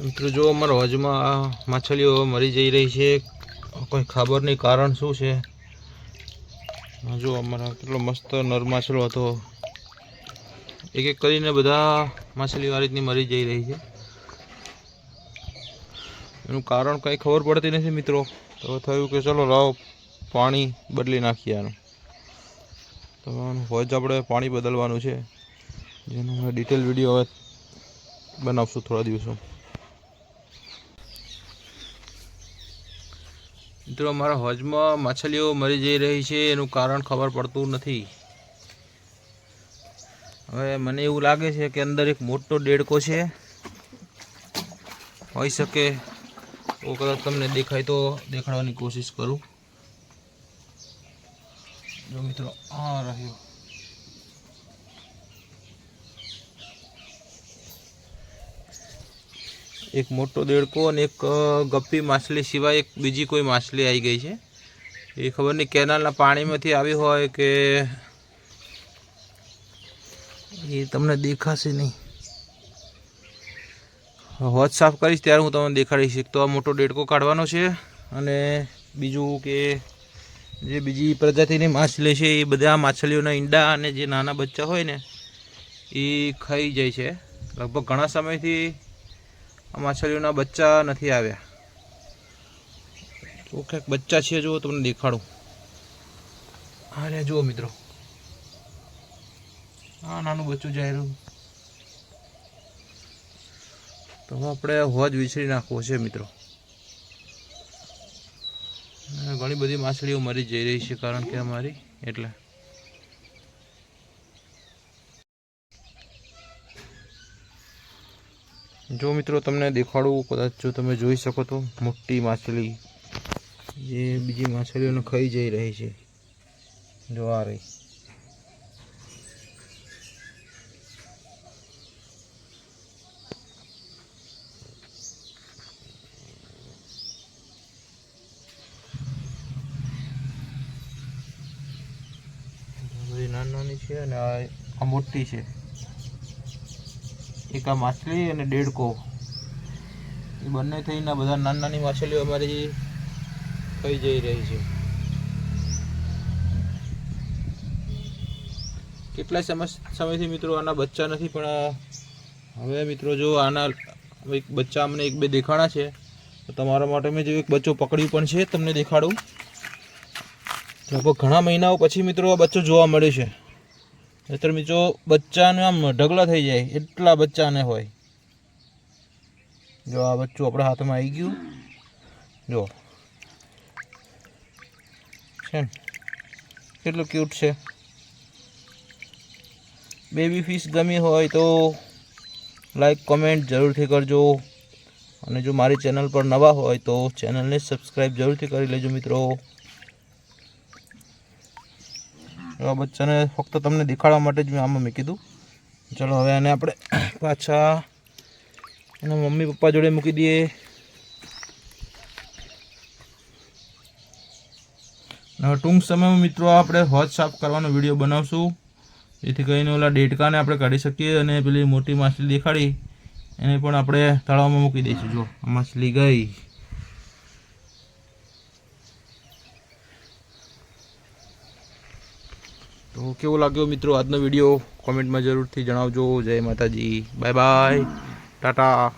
મિત્રો જો અમારા હોજમાં આ માછલીઓ મરી જઈ રહી છે, કોઈ ખબર નહીં કારણ શું છે। જો અમારા કેટલો મસ્ત નર માછલો હતો, એક એક કરીને બધા માછલીઓ આ રીતની મરી જઈ રહી છે। એનું કારણ કંઈ ખબર પડતી નથી મિત્રો। તો થયું કે ચલો લાવો પાણી બદલી નાખીએ આનું। તો હોજ આપણે પાણી બદલવાનું છે, જેનું ડિટેલ વિડીયો હવે બનાવશું થોડા દિવસો। મિત્રો અમારા હોજમાં માછલીઓ મરી જઈ રહી છે, એનું કારણ ખબર પડતું નથી। હવે મને એવું લાગે છે કે અંદર એક મોટો દેડકો છે, હોઈ શકે તો કદાચ તમને દેખાય તો દેખાડવાની કોશિશ કરું। જો મિત્રો આ રહ્યો, એક મોટો દેડકો અને એક ગપ્પી માછલી સિવાય એક બીજી કોઈ માછલી આવી ગઈ છે। એ ખબર નહીં કેનાલના પાણીમાંથી આવી હોય કે એ તમને દેખાશે નહીં। હોજ સાફ કરીશ ત્યારે હું તમને દેખાડીશ। એક તો આ મોટો દેડકો કાઢવાનો છે, અને બીજું કે જે બીજી પ્રજાતિની માછલી છે એ બધા માછલીઓના ઈંડા અને જે નાના બચ્ચા હોય ને એ ખાઈ જાય છે। લગભગ ઘણા સમયથી આ માછલીઓના બચ્ચા નથી આવ્યા। તો ક્યાંક બચ્ચા છે, જો તમને દેખાડું। હા જુઓ મિત્રો, આ નાનું બચ્ચું જાય રહ્યું। તો આપણે હોજ વિસરી નાખવો છે મિત્રો। ઘણી બધી માછલીઓ મરી જઈ રહી છે, કારણ કે અમારી એટલે જો મિત્રો તમને દેખાડું, કદાચ જો તમે જોઈ શકો તો મોટી માછલી જે બીજી માછલીઓને ખાઈ જઈ રહી છે, જો આ રહી। બધી નાની છે અને આ મોટી છે। એક આ માછલી અને દેડકો એ બંને થઈને બધા નાની માછલીઓ અમારી ખાઈ જઈ રહી છે। કેટલા સમયથી મિત્રો આના બચ્ચા નથી, પણ હવે મિત્રો જો આના એક બચ્ચા અમને એક બે દેખાણા છે, તો તમારા માટે મેં જો એક બચ્ચો પકડ્યું પણ છે, તમને દેખાડું। લગભગ ઘણા મહિનાઓ પછી મિત્રો આ બચ્ચો જોવા મળ્યો છે। નહીતર મિત્રો બચ્ચાને આમ ઢગલા થઈ જાય એટલા બચ્ચાને હોય। જો આ બચ્ચું આપણા હાથમાં આવી ગયું, જો છે ને કેટલું ક્યુટ છે। બેબી ફિશ ગમી હોય તો લાઈક કોમેન્ટ જરૂરથી કરજો, અને જો મારી ચેનલ પર નવા હોય તો ચેનલને સબસ્ક્રાઈબ જરૂરથી કરી લેજો મિત્રો। આ બચ્ચાને ફક્ત તમને દેખાડવા માટે જ મેં આમાં મૂકી કીધું। ચલો હવે આને આપણે પાછા એના મમ્મી પપ્પા જોડે મૂકી દઈએ। હવે ટૂંક સમયમાં મિત્રો આપણે હોજ સાફ કરવાનો વિડીયો બનાવશું, જેથી કરીને ઓલા દેડકાને આપણે કાઢી શકીએ, અને પેલી મોટી માછલી દેખાડી એને પણ આપણે તળાવમાં મૂકી દઈશું। જો આ માછલી ગઈ। તો કેવો લાગ્યો મિત્રો આજનો વિડીયો, કોમેન્ટમાં જરૂરથી જણાવજો। જય માતાજી, બાય બાય, ટાટા।